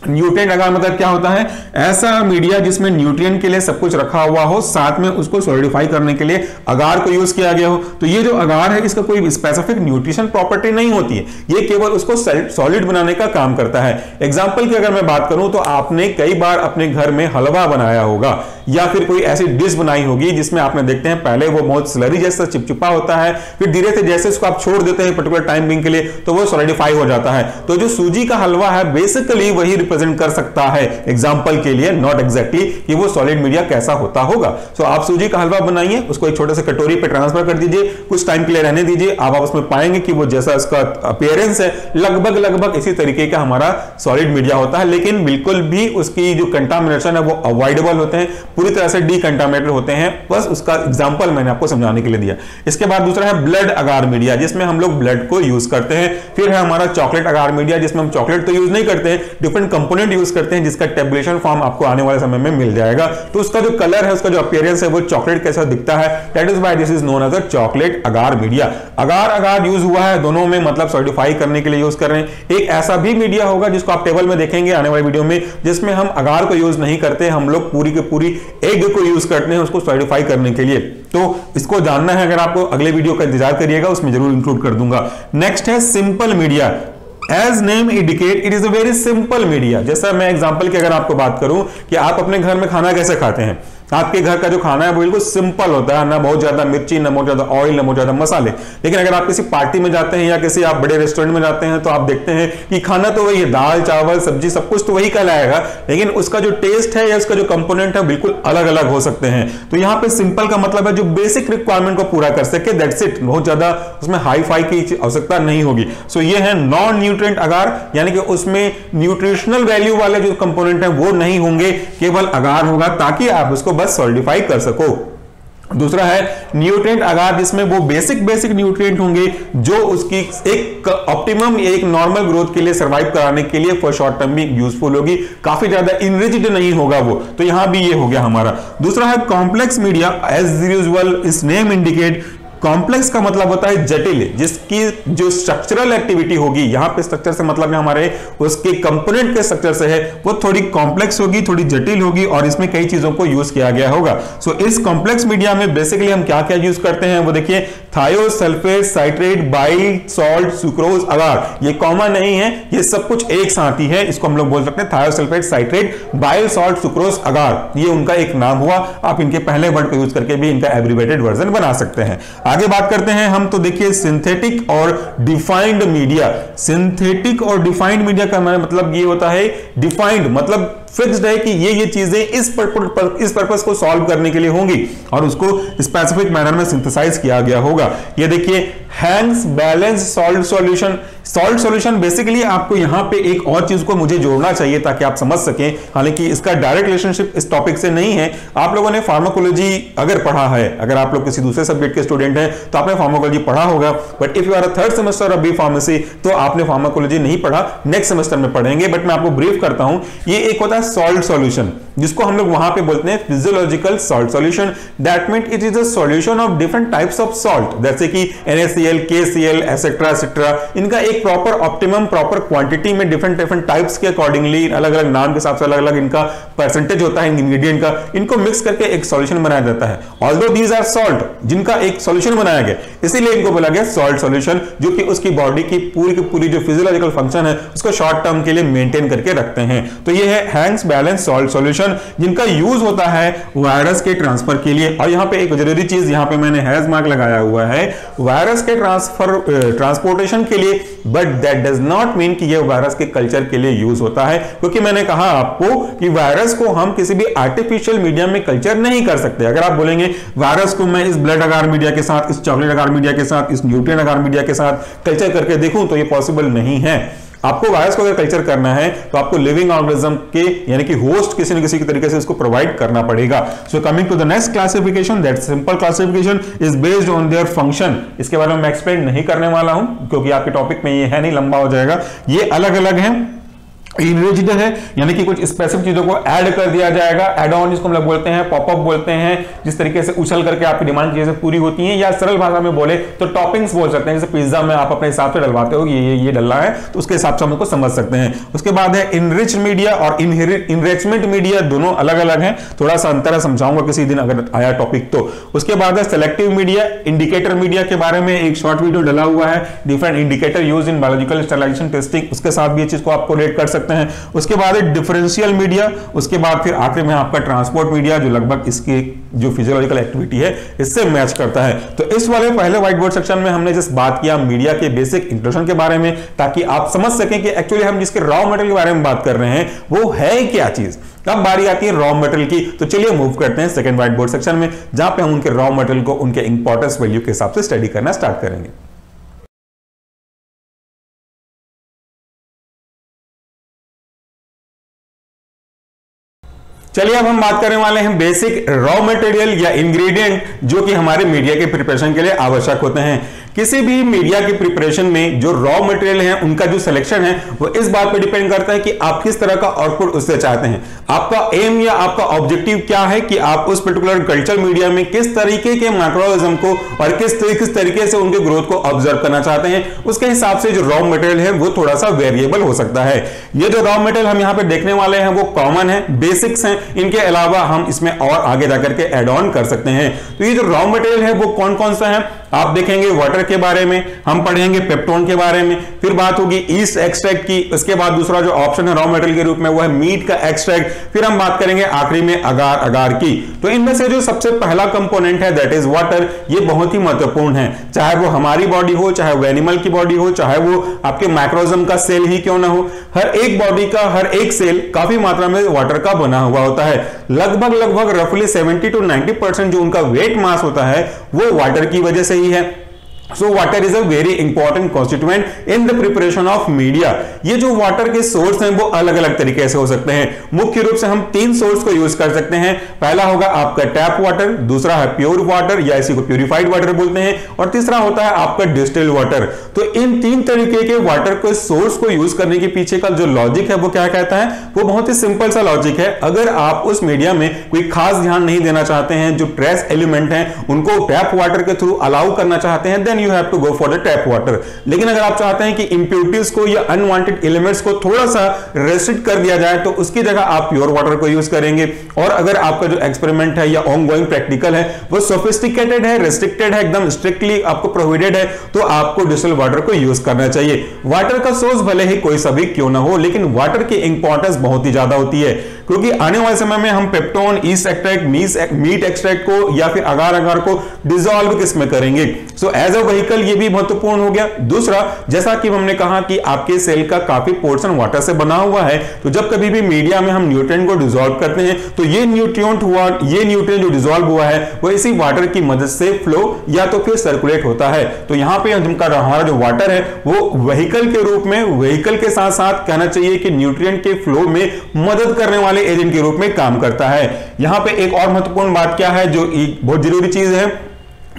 A: न्यूट्रिएंट अगार मतलब क्या होता है, ऐसा मीडिया जिसमें न्यूट्रिएंट के लिए सब कुछ रखा हुआ हो, साथ में उसको सॉलिडिफाई करने के लिए अगार को यूज किया गया हो। तो ये जो अगार है इसका कोई स्पेसिफिक न्यूट्रिशन प्रॉपर्टी नहीं होती है, ये केवल उसको सॉलिड बनाने का काम करता है। एग्जांपल की अगर मैं बात करूं तो आपने कई बार अपने घर में हलवा बनाया होगा या फिर कोई ऐसी डिश बनाई होगी जिसमें आपने देखते हैं पहले वो बहुत स्लरी जैसा चिपचिपा होता है, फिर धीरे से जैसे उसको आप छोड़ देते हैं पर्टिकुलर टाइम बिंग के लिए तो वो सॉलिडिफाई हो जाता है। तो जो सूजी का हलवा है बेसिकली वही रिप्रेजेंट कर सकता है एग्जांपल के लिए, नॉट एग्जैक्टली कि वो सॉलिड मीडिया कैसा होता होगा। सो आप सूजी का हलवा बनाइए, उसको एक छोटे से कटोरी पे ट्रांसफर कर दीजिए, कुछ टाइम के लिए रहने दीजिए, आप उसमें पाएंगे कि वो जैसा इसका अपीयरेंस है लगभग इसी तरीके का हमारा सॉलिड मीडिया होता है, लेकिन बिल्कुल भी उसकी जो कंटामिनेशन है वो अवॉइडेबल होते हैं, पूरी तरह से डीकंटामिनेटेड होते हैं। बस उसका एग्जांपल मैंने आपको समझाने के लिए दिया। इसके बाद दूसरा है ब्लड अगार मीडिया, जिसमें हम लोग ब्लड को यूज करते हैं। फिर है हमारा चॉकलेट अगार मीडिया, जिसमें हम चॉकलेट तो यूज नहीं करते हैं, डिफरेंट कंपोनेंट यूज करते हैं, जिसका टेबुलेशन फॉर्म आपको आने वाले समय में मिल जाएगा। तो उसका जो कलर है, उसका जो अपीयरेंस है वो चॉकलेट कैसा दिखता है, that is why this is known as a chocolate agar media. Agar use हुआ है दोनों में, मतलब सॉलिडिफाई करने के लिए यूज कर रहे हैं। एक ऐसा भी मीडिया होगा जिसको आप टेबल में देखेंगे आने वाली वीडियो में, जिसमें हम अगार को यूज नहीं करते, हम लोग पूरी की पूरी एग को यूज करते हैं उसको सॉलिडिफाई करने के लिए। तो इसको जानना है अगर आपको, अगले वीडियो का इंतजार करिएगा, उसमें जरूर इंक्लूड कर दूंगा। नेक्स्ट है simple media. As name indicate it is a very simple media. जैसा मैं एग्जांपल की अगर आपको बात करूं कि आप अपने घर में खाना कैसे खाते हैं, आपके घर का जो खाना है वो बिल्कुल सिंपल होता है, ना बहुत ज्यादा मिर्ची, ना बहुत ज्यादा ऑयल, ना बहुत ज्यादा मसाले। लेकिन अगर आप किसी पार्टी में जाते हैं या किसी आप बड़े रेस्टोरेंट में जाते हैं तो आप देखते हैं कि खाना तो वही है, दाल चावल सब्जी सब कुछ तो वही कहलाएगा, लेकिन उसका जो टेस्ट है या उसका जो कंपोनेंट है बिल्कुल अलग अलग हो सकते हैं। तो यहाँ पे सिंपल का मतलब है जो बेसिक रिक्वायरमेंट को पूरा कर सके, दैट्स इट। बहुत ज्यादा उसमें हाई फाई की आवश्यकता नहीं होगी। सो ये है नॉन न्यूट्रिएंट अगार, यानी कि उसमें न्यूट्रिशनल वैल्यू वाले जो कंपोनेंट है वो नहीं होंगे, केवल अगार होगा ताकि आप उसको बस सॉलिडिफाई कर सको। दूसरा है न्यूट्रिएंट अगार, जिसमें वो बेसिक न्यूट्रिएंट होंगे जो उसकी एक ऑप्टिमम एक नॉर्मल ग्रोथ के लिए सर्वाइव कराने के लिए फॉर शॉर्ट टर्म भी यूजफुल होगी, काफी ज्यादा इनरिच्ड नहीं होगा वो। तो यहां भी ये हो गया हमारा। दूसरा है कॉम्प्लेक्स मीडिया। एज यूजुअल इस नेम इंडिकेट, कॉम्प्लेक्स का मतलब होता है जटिल, जिसकी जो स्ट्रक्चरल एक्टिविटी होगी, यहां पे स्ट्रक्चर से मतलब है हमारे उसके कंपोनेंट के स्ट्रक्चर से है, वो थोड़ी कॉम्प्लेक्स होगी, थोड़ी जटिल होगी और इसमें कई चीजों को यूज किया गया होगा। सो इस कॉम्प्लेक्स मीडिया में बेसिकली हम क्या क्या यूज करते हैं वो देखिए, thiosulphate, citrate, bile, salt, sucrose, agar, ये कॉमन नहीं है, ये सब कुछ एक साथ ही है। इसको हम लोग बोल सकते हैं thiosulphate, citrate, bile, salt, sucrose, agar, ये उनका एक नाम हुआ। आप इनके पहले वर्ड को यूज करके भी इनका एब्रिवेटेड वर्जन बना सकते हैं। आगे बात करते हैं हम, तो देखिए सिंथेटिक और डिफाइंड मीडिया। सिंथेटिक और डिफाइंड मीडिया का मतलब ये होता है, डिफाइंड मतलब फिक्स्ड है कि ये चीजें इस पर्पस को सॉल्व करने के लिए होंगी और उसको स्पेसिफिक मैनर में सिंथेसाइज किया गया होगा। ये देखिए Hanks balance salt solution. Salt solution basically आपको यहां पे एक और चीज को मुझे जोड़ना चाहिए ताकि आप समझ सकें, हालांकि इसका डायरेक्ट रिलेशनशिप इस टॉपिक से नहीं है। आप लोगों ने फार्माकोलॉजी अगर पढ़ा है, अगर आप लोग किसी दूसरे सब्जेक्ट के स्टूडेंट हैं तो आपने फार्माकोलॉजी पढ़ा होगा, but if you are a third semester of B pharmacy तो आपने फार्माकोलॉजी नहीं पढ़ा, नेक्स्ट सेमेस्टर में पढ़ेंगे। बट मैं आपको ब्रीफ करता हूं, ये एक होता है सॉल्ट सॉल्यूशन, जिसको हम लोग वहां पे बोलते हैं physiological salt solution. That means it is a solution of different types of salt, जैसे कि NaCl, KCl, एटसेट्रा एटसेट्रा। इनका एक प्रॉपर ऑप्टिमम प्रॉपर क्वांटिटी में डिफरेंट टाइप्स के अकॉर्डिंगली अलग अलग नाम के हिसाब से अलग अलग इनका परसेंटेज होता है इंग्रेडिएंट का, इनको मिक्स करके एक सॉल्यूशन बनाया जाता है। ऑल्दो दीज आर सॉल्ट, जिनका एक सॉल्यूशन बनाया गया, इसीलिए इनको बोला गया सॉल्ट सॉल्यूशन, जो कि उसकी बॉडी की पूरी जो फिजियोलॉजिकल फंक्शन है उसको शॉर्ट टर्म के लिए मेंटेन करके रखते हैं। तो ये है हैंग्स बैलेंस सॉल्ट सॉल्यूशन, जिनका यूज होता है वायरस के ट्रांसफर के लिए। और यहां पे एक जरूरी चीज यहां पे मैंने हैज मार्क लगाया हुआ है, वायरस के ट्रांसपोर्टेशन के लिए, but that does not mean कि ये वायरस के कल्चर के लिए यूज होता है, क्योंकि मैंने कहा आपको कि वायरस को हम किसी भी आर्टिफिशियल मीडियम में कल्चर नहीं कर सकते। अगर आप बोलेंगे वायरस को मैं इस ब्लड अगार मीडिया के साथ, इस चॉकलेट अगार मीडिया के साथ, इस न्यूट्रिएंट अगार मीडिया के साथ कल्चर करके देखूं, तो ये पॉसिबल नहीं है। आपको वायरस को अगर कल्चर करना है तो आपको लिविंग ऑर्गेनिज्म के यानी कि होस्ट किसी न किसी तरीके से उसको प्रोवाइड करना पड़ेगा। So coming to the next classification, that simple classification is based on their function. इसके बारे में मैं एक्सप्लेन नहीं करने वाला हूं क्योंकि आपके टॉपिक में ये है नहीं, लंबा हो जाएगा। ये अलग अलग है, इनरिच्ड है, यानी कि कुछ स्पेसिफिक चीजों को ऐड कर दिया जाएगा। एड ऑन जिसको हम लोग बोलते हैं, पॉपअप बोलते हैं, जिस तरीके से उछल करके आपकी डिमांड चीजें पूरी होती हैं, या सरल भाषा में बोले तो टॉपिंग्स बोल सकते हैं। जैसे पिज्जा में आप अपने हिसाब से डलवाते हो, ये डलना है तो उसके हिसाब से हम उसको समझ सकते हैं। उसके बाद है इनरिच मीडिया और इनरिचमेंट मीडिया, दोनों अलग अलग हैं, थोड़ा सा अंतर है, समझाऊंगा किसी दिन अगर आया टॉपिक तो। उसके बाद है सेलेक्टिव मीडिया, इंडिकेटर मीडिया के बारे में एक शॉर्ट वीडियो डला हुआ है, different indicator use in biological sterilisation testing, उसके साथ भी ये चीज को आप कोरिलेट कर सकते हैं। उसके बाद डिफरेंशियल मीडिया, उसके बाद फिर आखिर में आपका ट्रांसपोर्ट मीडिया, जो लगभग इसकी जो फिजियोलॉजिकल एक्टिविटी है इससे मैच करता है। तो इस वाले पहले व्हाइट बोर्ड सेक्शन में हमने जस्ट बात किया मीडिया के बेसिक इंट्रोडक्शन के बारे में, ताकि आप समझ सकें कि एक्चुअली हम जिसके रॉ मटेरियल के बारे में बात कर रहे हैं वो है क्या चीज। अब बारी आती है रॉ मटेरियल की, तो चलिए मूव करते हैं सेकंड व्हाइट बोर्ड सेक्शन में, जहां पे हम उनके रॉ मटेरियल को उनके इंपॉर्टेंस वैल्यू के हिसाब से स्टडी करना स्टार्ट करेंगे। चलिए अब हम बात करने वाले हैं बेसिक रॉ मटेरियल या इंग्रेडिएंट जो कि हमारे मीडिया के प्रिपरेशन के लिए आवश्यक होते हैं। किसी भी मीडिया की प्रिपरेशन में जो रॉ मटेरियल है उनका जो सिलेक्शन है वो इस बात पे डिपेंड करता है कि आप किस तरह का आउटपुट उससे चाहते हैं। आपका एम या आपका ऑब्जेक्टिव क्या है कि आप उस पर्टिकुलर कल्चर मीडिया में किस तरीके के माइक्रोऑर्गेनिज्म को और किस तरीके से उनके ग्रोथ को ऑब्जर्व करना चाहते हैं, उसके हिसाब से जो रॉ मटेरियल है वो थोड़ा सा वेरिएबल हो सकता है। ये जो रॉ मटेरियल हम यहाँ पे देखने वाले हैं वो कॉमन है, बेसिक्स हैं, इनके अलावा हम इसमें और आगे जाकर के एड ऑन कर सकते हैं। तो ये जो रॉ मटेरियल है वो कौन कौन सा है आप देखेंगे, वाटर के बारे में हम पढ़ेंगे, पेप्टोन के बारे में, फिर बात होगी ईस्ट एक्सट्रैक्ट की, उसके बाद दूसरा जो ऑप्शन है रॉ मटेरियल के रूप में वो है मीट का एक्सट्रैक्ट, फिर हम बात करेंगे आखिरी में अगार की। तो इनमें से जो सबसे पहला कंपोनेंट है दैट इज वाटर, ये बहुत ही महत्वपूर्ण है, चाहे वो हमारी बॉडी हो, चाहे वो एनिमल की बॉडी हो, चाहे वो आपके माइक्रोऑर्गेनिज्म का सेल ही क्यों ना हो, हर एक बॉडी का हर एक सेल काफी मात्रा में वाटर का बना हुआ होता है। लगभग रफली 70 to 90% जो उनका वेट मास होता है वो वाटर की वजह से ही है। So water is a very important constituent in the preparation of media. ये जो वाटर के सोर्स हैं वो अलग अलग तरीके से हो सकते हैं। मुख्य रूप से हम 3 सोर्स को यूज कर सकते हैं। पहला होगा आपका टैप वाटर, दूसरा है प्योर वाटर या इसी को प्यूरिफाइड वाटर बोलते हैं, और तीसरा होता है आपका डिस्टिल्ड वाटर। तो इन 3 तरीके के वाटर को सोर्स को यूज करने के पीछे का जो लॉजिक है वो क्या कहता है, वो बहुत ही सिंपल सा लॉजिक है। अगर आप उस मीडिया में कोई खास ध्यान नहीं देना चाहते हैं, जो ट्रेस एलिमेंट हैं उनको टैप वाटर के थ्रू अलाउ करना चाहते हैं, then you have to go for the tap water. लेकिन अगर आप चाहते हैं कि इंप्योरिटीज को या अनवांटेड एलिमेंट्स को थोड़ा सा रेस्ट्रिक्ट कर दिया जाए तो उसकी जगह आप प्योर वाटर को यूज करेंगे। और अगर आपका जो एक्सपेरिमेंट है या ऑनगोइंग प्रैक्टिकल है वो सोफिस्टिकेटेड है, रेस्ट्रिक्टेड है, एकदम स्ट्रिक्टली आपको प्रोहिबिटेड है, तो आपको डिस्टिल्ड वाटर को यूज करना चाहिए। वाटर का सोर्स भले ही कोई सा भी क्यों ना हो, लेकिन वाटर की इंपॉर्टेंस बहुत ही ज्यादा होती है, क्योंकि आने वाले समय में हम peptone, yeast extract, meat extract को या फिर अगार अगार को डिसॉल्व किसमें करेंगे। सो एज अ व्हीकल ये भी महत्वपूर्ण हो गया। दूसरा, जैसा कि हमने कहा कि आपके सेल का काफी पोर्शन वाटर से बना हुआ है, तो जब कभी भी मीडिया में हम न्यूट्रिएंट को डिसॉल्व करते हैं तो ये न्यूट्रिएंट जो डिसॉल्व हुआ है वो इसी वाटर की मदद से फ्लो या तो फिर सर्कुलेट होता है। तो यहां पे हमारा जो वाटर है वो व्हीकल के रूप में, व्हीकल के साथ साथ कहना चाहिए कि न्यूट्रिएंट के फ्लो में मदद करने वाले एजेंट के रूप में काम करता है। यहां पे एक और महत्वपूर्ण बात क्या है, जो एक बहुत जरूरी चीज है,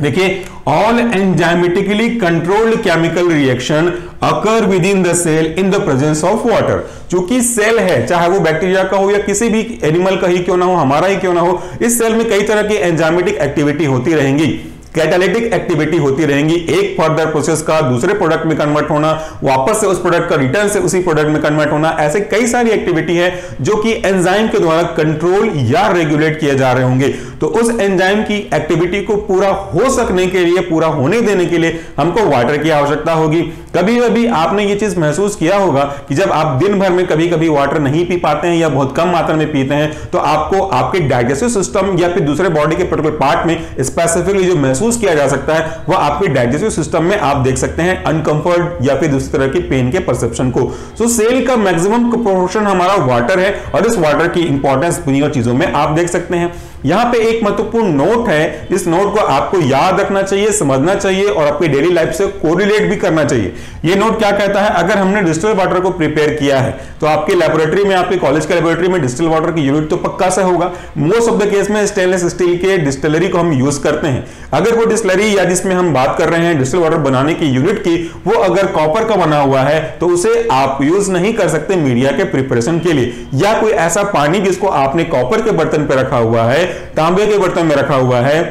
A: देखिए, all enzymatically controlled chemical reaction occur within the cell in the presence of water. चूंकि सेल है, चाहे वो बैक्टीरिया का हो या किसी भी एनिमल का ही क्यों ना हो, हमारा ही क्यों ना हो, इस सेल में कई तरह की एंजाइमेटिक एक्टिविटी होती रहेंगी, कैटालिटिक एक्टिविटी होती रहेंगी। एक फर्दर प्रोसेस का दूसरे प्रोडक्ट में कन्वर्ट होना, वापस से उस प्रोडक्ट का रिटर्न से उसी प्रोडक्ट में कन्वर्ट होना, ऐसे कई सारी एक्टिविटी है जो कि एंजाइम के द्वारा कंट्रोल या रेगुलेट किए जा रहे होंगे। तो उस एंजाइम की एक्टिविटी को पूरा हो सकने के लिए, पूरा होने देने के लिए हमको वाटर की आवश्यकता होगी। कभी कभी आपने ये चीज महसूस किया होगा कि जब आप दिन भर में कभी कभी वाटर नहीं पी पाते हैं या बहुत कम मात्रा में पीते हैं, तो आपको आपके डाइजेस्टिव सिस्टम या फिर दूसरे बॉडी के पर्टिकुलर पार्ट में स्पेसिफिकली जो महसूस किया जा सकता है वह आपके डाइजेस्टिव सिस्टम में आप देख सकते हैं अनकंफर्ट या फिर दूसरी तरह की पेन के परसेप्शन को। सो सेल का मैक्सिमम प्रोपोर्शन हमारा वाटर है और इस वाटर की इंपॉर्टेंस दुनिया चीजों में आप देख सकते हैं। यहां पे एक महत्वपूर्ण नोट है, इस नोट को आपको याद रखना चाहिए, समझना चाहिए और अपनी डेली लाइफ से कोरिलेट भी करना चाहिए। ये नोट क्या कहता है, अगर हमने डिस्टिल्ड वाटर को प्रिपेयर किया है तो आपकी लैबोरेटरी में, आपके कॉलेज के लैबोरेटरी में डिस्टिल्ड वाटर की यूनिट तो पक्का से होगा। मोस्ट ऑफ द केस में स्टेनलेस स्टील के डिस्टिलरी को हम यूज करते हैं। अगर वो डिस्टिलरी या जिसमें हम बात कर रहे हैं डिस्टिल्ड वाटर बनाने की यूनिट की, वो अगर कॉपर का बना हुआ है तो उसे आप यूज नहीं कर सकते मीडिया के प्रिपरेशन के लिए। या कोई ऐसा पानी जिसको आपने कॉपर के बर्तन पे रखा हुआ है, तांबे के बर्तन में रखा हुआ है,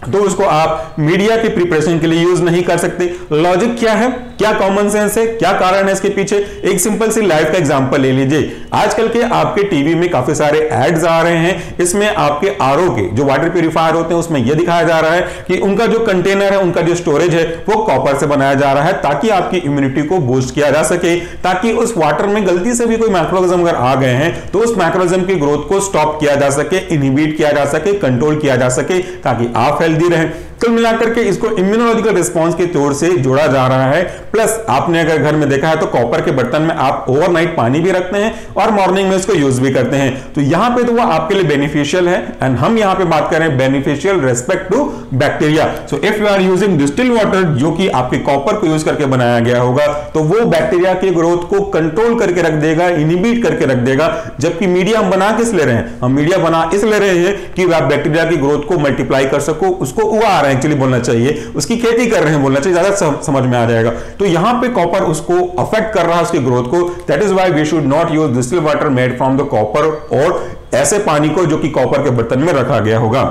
A: तो उसको आप मीडिया की प्रिपरेशन के लिए यूज नहीं कर सकते। लॉजिक क्या है, क्या कॉमन सेंस है, क्या कारण है इसके पीछे, एक सिंपल सी लाइफ का एग्जांपल ले लीजिए। आजकल के आपके टीवी में काफी सारे एड्स आ रहे हैं, इसमें आपके आरओ के जो वाटर प्यूरिफायर होते हैं उसमें यह दिखाया जा रहा है कि उनका जो कंटेनर है, उनका जो स्टोरेज है वो कॉपर से बनाया जा रहा है, ताकि आपकी इम्यूनिटी को बूस्ट किया जा सके, ताकि उस वाटर में गलती से भी कोई मैक्रोऑर्गेनिज्म अगर आ गए हैं तो उस मैक्रोऑर्गेनिज्म की ग्रोथ को स्टॉप किया जा सके, इनहिबिट किया जा सके, कंट्रोल किया जा सके, ताकि आप हेल्दी रहें। कुल मिलाकर के इसको इम्यूनोलॉजिकल रिस्पांस के तौर से जोड़ा जा रहा है। प्लस आपने अगर घर में देखा है तो कॉपर के बर्तन में आप ओवरनाइट पानी भी रखते हैं और मॉर्निंग में इसको यूज भी करते हैं, तो यहां पे तो वो आपके लिए बेनिफिशियल है। एंड हम यहां पे बात कर रहे हैं beneficial respect to bacteria. So if you are using distilled water जो कि आपके कॉपर को यूज करके बनाया गया होगा, तो वो बैक्टीरिया की ग्रोथ को कंट्रोल करके रख देगा, इनहिबिट करके रख देगा। जबकि मीडिया हम बना किस ले रहे हैं, हम मीडिया बना इस ले रहे हैं कि आप बैक्टीरिया की ग्रोथ को मल्टीप्लाई कर सको, उसको उगा रहे हैं, एक्चुअली बोलना चाहिए उसकी खेती कर रहे हैं बोलना चाहिए, ज्यादा समझ में आ जाएगा। तो यहां पे कॉपर उसको अफेक्ट कर रहा है उसकी ग्रोथ को। That is why we should not use distilled water made from the copper, और ऐसे पानी को जो कि कॉपर के बर्तन में रखा गया होगा।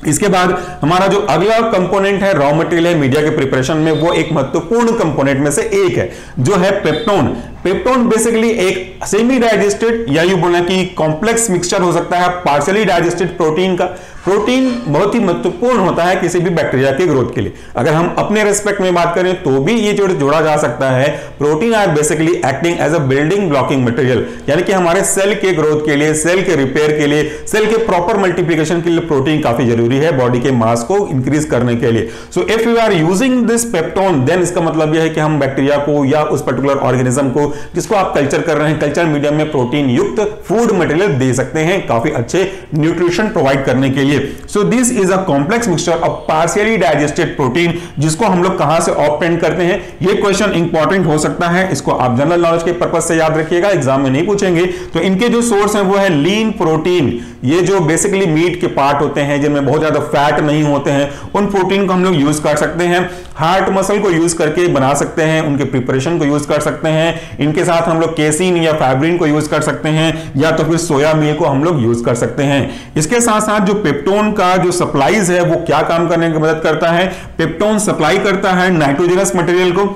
A: इसके बाद हमारा जो अगला कंपोनेंट है, रॉ मटेरियल है मीडिया के प्रिपरेशन में, वो एक महत्वपूर्ण कंपोनेंट में से एक है जो है पेप्टोन। पेप्टोन बेसिकली एक सेमी डाइजेस्टेड या यूं बोलना कि कॉम्प्लेक्स मिक्सचर हो सकता है पार्शियली डाइजेस्टेड प्रोटीन का। प्रोटीन बहुत ही महत्वपूर्ण होता है किसी भी बैक्टीरिया की ग्रोथ के लिए। अगर हम अपने रेस्पेक्ट में बात करें तो भी ये जोड़ा जा सकता है। Protein are basically acting as a building blocking material, यानी कि हमारे सेल के ग्रोथ के लिए, सेल के रिपेयर के लिए, सेल के प्रॉपर मल्टीप्लिकेशन के लिए प्रोटीन काफी जरूरी है बॉडी के मास को इंक्रीज करने के लिए। So if you are using this peptone, then इसका मतलब यह है कि हम बैक्टीरिया को या उस पर्टिकुलर ऑर्गेनिज्म को जिसको आप कल्चर कर रहे हैं, कल्चर मीडियम में प्रोटीन युक्त फूड मटेरियल दे सकते हैं, काफी अच्छे न्यूट्रिशन प्रोवाइड करने के लिए। चाहिए। So this is a complex mixture of partially digested protein, जिसको हम लोग कहां से ऑब्टेन करते हैं। ये क्वेश्चन इंपॉर्टेंट हो सकता है, इसको आप जनरल नॉलेज के पर्पज से याद रखिएगा, एग्जाम में नहीं पूछेंगे। तो इनके जो सोर्स है वो है लीन प्रोटीन। ये जो बेसिकली मीट के पार्ट होते हैं जिनमें बहुत ज्यादा फैट नहीं होते हैं, उन प्रोटीन को हम लोग यूज कर सकते हैं। हार्ट मसल को यूज करके बना सकते हैं, उनके प्रिपरेशन को यूज कर सकते हैं। इनके साथ हम लोग केसिन या फैब्रिन को यूज कर सकते हैं, या तो फिर सोया मिल्क को हम लोग यूज कर सकते हैं। इसके साथ साथ जो पेप्टोन का जो सप्लाईज है वो क्या काम करने की मदद करता है। पेप्टोन सप्लाई करता है नाइट्रोजनस मटेरियल को।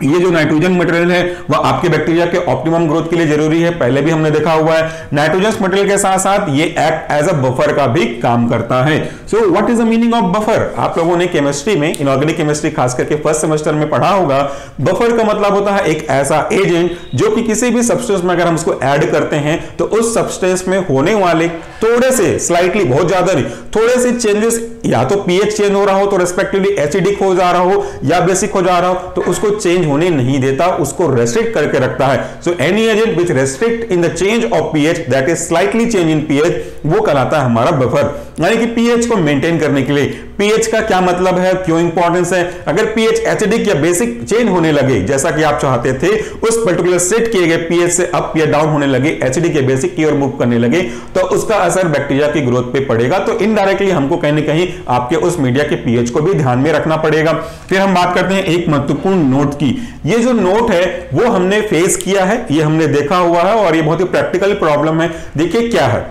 A: ये जो नाइट्रोजन मटेरियल है वह आपके बैक्टीरिया के ऑप्टिमम ग्रोथ के लिए जरूरी है, पहले भी हमने देखा हुआ है। नाइट्रोजनस मटेरियल के साथ साथ ये एक्ट एज अ बफर का भी काम करता है। So what is the meaning of buffer? आप लोगों ने केमिस्ट्री में, इनऑर्गेनिक केमिस्ट्री खास करके फर्स्ट सेमेस्टर में पढ़ा होगा। बफर का मतलब होता है एक ऐसा एजेंट जो कि किसी भी सब्सटेंस में अगर हम उसको ऐड करते हैं तो उस सब्सटेंस में होने वाले थोड़े से, स्लाइटली, बहुत ज्यादा नहीं, थोड़े से चेंजेस, या तो पीएच चेंज हो रहा हो तो रेस्पेक्टिवली एसिडिक हो जा रहा हो या बेसिक हो जा रहा हो, तो उसको चेंज होने नहीं देता, उसको रेस्ट्रिक्ट करके रखता है। So any agent which restrict in the change of pH, that is slightly change in pH, वो कहलाता है हमारा बफर। यानी कि पीएच को मेंटेन करने के लिए। पीएच का क्या मतलब है, क्यों इंपॉर्टेंस है? अगर पीएच एसिडिक या बेसिक चेंज होने लगे जैसा कि आप चाहते थे, उस पर्टिकुलर सेट किए गए पीएच से अप या डाउन होने लगे, एसिडिक या बेसिक की ओर मूव करने लगे, तो उसका असर बैक्टीरिया की ग्रोथ पे पड़ेगा। तो इनडायरेक्टली हमको कहीं ना कहीं आपके उस मीडिया के पीएच को भी ध्यान में रखना पड़ेगा। फिर हम बात करते हैं एक महत्वपूर्ण नोट की। ये जो नोट है वो हमने फेस किया है, ये हमने देखा हुआ है, और ये बहुत ही प्रैक्टिकल प्रॉब्लम है। देखिए क्या है,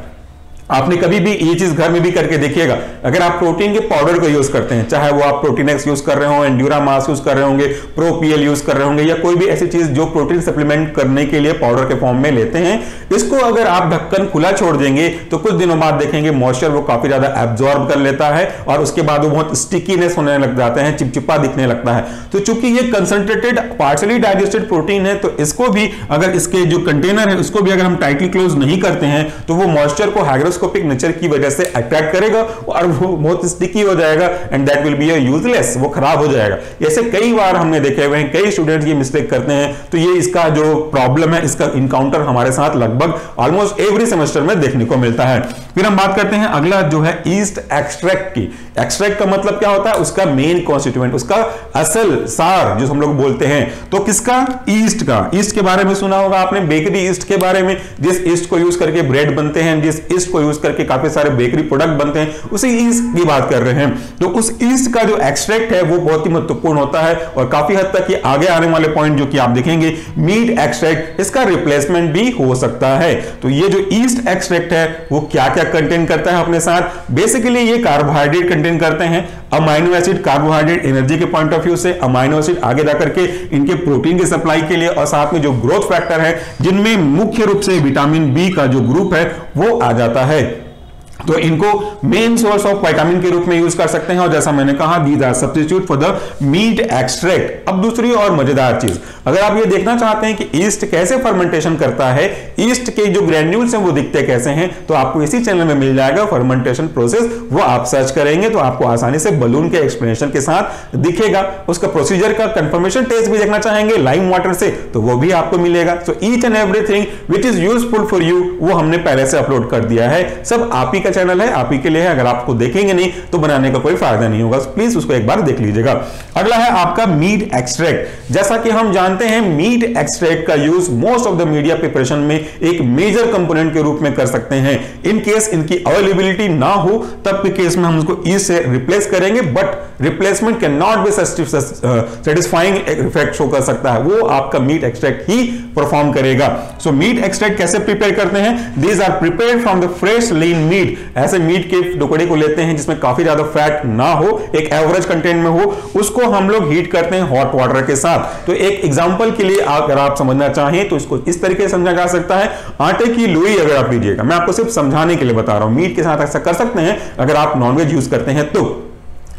A: आपने कभी भी ये चीज घर में भी करके देखिएगा। अगर आप प्रोटीन के पाउडर को यूज करते हैं, चाहे वो आप प्रोटीन एक्स यूज कर रहे हो, एंड्यूरा मास यूज कर रहे होंगे, प्रोपीएल यूज कर रहे होंगे, या कोई भी ऐसी चीज जो प्रोटीन सप्लीमेंट करने के लिए पाउडर के फॉर्म में लेते हैं, इसको अगर आप ढक्कन खुला छोड़ देंगे तो कुछ दिनों बाद देखेंगे मॉइस्चर वो काफी ज्यादा एब्जॉर्ब कर लेता है, और उसके बाद वो बहुत स्टिकीनेस होने लग जाते हैं, चिपचिपा दिखने लगता है। तो चूंकि ये कंसंट्रेटेड पार्शियली डाइजेस्टेड प्रोटीन है, तो इसको भी, अगर इसके जो कंटेनर है उसको भी अगर हम टाइटली क्लोज नहीं करते हैं, तो वो मॉइस्चर को हाइग्रोस्कोपिक नेचर की वजह से अट्रैक्ट करेगा और वो बहुत स्टिकी हो जाएगा, and that will be useless, वो खराब हो जाएगा। ऐसे कई बार हमने देखे हुए हैं, कई स्टूडेंट्स ये मिस्टेक करते हैं। तो ये इसका जो प्रॉब्लम है, इसका इनकाउंटर हमारे साथ लगभग ऑलमोस्ट एवरी सेमेस्टर में देखने को मिलता है। फिर हम बात करते हैं अगला जो है ईस्ट एक्सट्रैक्ट की। एक्सट्रैक्ट का मतलब क्या होता है? उसका मेन कॉन्स्टिट्यूएंट, उसका असल सार जो हम लोग बोलते हैं। तो किसका? ईस्ट का। ईस्ट के बारे में सुना होगा आपने, बेकरी ईस्ट के बारे में, जिस ईस्ट को यूज करके ब्रेड बनते हैं, जिस ईस्ट को यूज करके काफी सारे बेकरी प्रोडक्ट बनते हैं, उसी ईस्ट की बात कर रहे हैं। तो उस ईस्ट का जो एक्सट्रैक्ट है वो बहुत ही महत्वपूर्ण होता है, और काफी हद तक ये आगे आने वाले पॉइंट जो कि आप देखेंगे, मीट एक्सट्रैक्ट, इसका रिप्लेसमेंट भी हो सकता है। तो ये जो ईस्ट एक्सट्रैक्ट है वो क्या क्या कंटेन करता है अपने साथ? बेसिकली ये कार्बोहाइड्रेट कंटेन करते हैं, अमाइनो एसिड, कार्बोहाइड्रेट एनर्जी के पॉइंट ऑफ व्यू से, अमाइनो एसिड आगे जाकर के इनके प्रोटीन की सप्लाई के लिए, और साथ में जो ग्रोथ फैक्टर है जिनमें मुख्य रूप से विटामिन बी का जो ग्रुप है वो आ जाता है। तो इनको मेन सोर्स ऑफ विटामिन के रूप में यूज कर सकते हैं, और जैसा मैंने कहा, these are substitute for the meat extract. अब दूसरी और मजेदार चीज, अगर आप ये देखना चाहते हैं कि ईस्ट कैसे फर्मेंटेशन करता है, ईस्ट के जो ग्रैन्यूल्स हैं वो दिखते कैसे हैं, तो आपको इसी चैनल में मिल जाएगा फर्मेंटेशन प्रोसेस। वो आप सर्च करेंगे तो आपको आसानी से बलून के एक्सप्लेनेशन के साथ दिखेगा। उसका प्रोसीजर का कंफर्मेशन टेस्ट भी देखना चाहेंगे लाइम वाटर से, तो वो भी आपको मिलेगा। So each and everything which is useful for you वो हमने पहले से अपलोड कर दिया है। सब आप ही का चैनल है, आप ही के लिए है। अगर आपको देखेंगे नहीं तो बनाने का कोई फायदा नहीं होगा, प्लीज उसको एक बार देख लीजिएगा। अगला है आपका मीट एक्सट्रैक्ट। जैसा कि हम जानते हैं, मीट एक्सट्रैक्ट का use most of the media preparation में एक मेजर कंपोनेंट के रूप में कर सकते हैं। इन केस इनकी अवेलेबिलिटी ना हो तब के केस में हम उसको ईस्ट से रिप्लेस करेंगे, but replacement can not be satisfying effect show कर सकता है, वो आपका मीट एक्सट्रैक्ट ही परफॉर्म करेगा। सो मीट एक्सट्रैक्ट कैसे प्रिपेयर करते हैं? These are prepared from the fresh lean meat. ऐसे मीट के टुकड़े को लेते हैं जिसमें काफी ज्यादा फैट ना हो, एक एवरेज कंटेंट में हो, उसको हम लोग हीट करते हैं हॉट वाटर के साथ। तो एक एग्जांपल के लिए अगर आप समझना चाहें तो इसको इस तरीके से समझा जा सकता है, आटे की लोई अगर आप लीजिएगा, मैं आपको सिर्फ समझाने के लिए बता रहा हूं, मीट के साथ ऐसा कर सकते हैं अगर आप नॉनवेज यूज करते हैं तो।